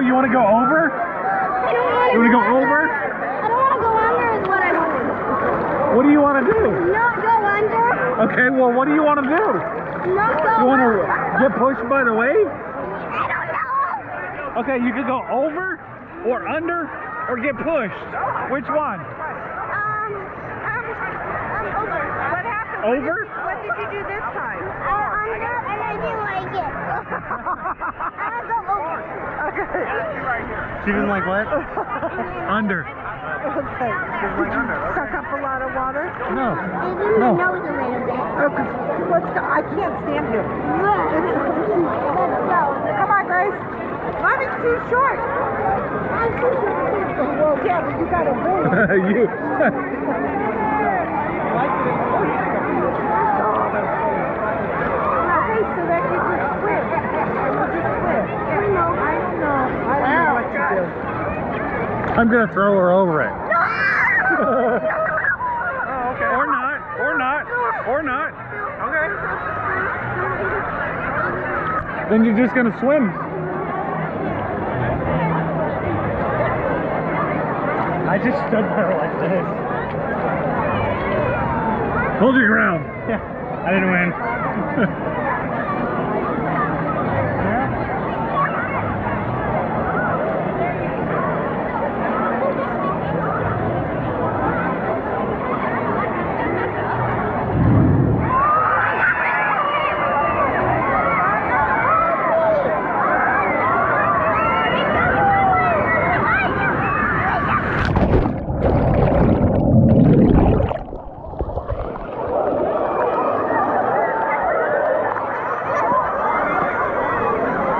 you want to go over? I don't want to. You want to go over? I don't want to go under. Is what I want to do. What do you want to do? Not go under. Okay, well, what do you want to do? Not go. You want to under. get pushed by the wave? I don't know. Okay, you could go over or under or get pushed. Which one? Over. What happened? Over? What did you do this time? Under, and I didn't like it. I'll go over. Okay. She didn't like what? Under. Okay. Did you suck up a lot of water? No. It's in No. my nose a little bit. Okay. Let's go. I can't stand here. Let's go. Come on, Grace. Mommy's too short. I'm too short. Well, yeah, but you got to move. You. Okay, so then you just swim. You just swim. I know. I don't know what to do. I'm going to throw her over it. Oh, okay. Or not. Or not. Or not. Okay. Then you're just going to swim. I just stood there like this. Hold your ground. Yeah. I didn't win.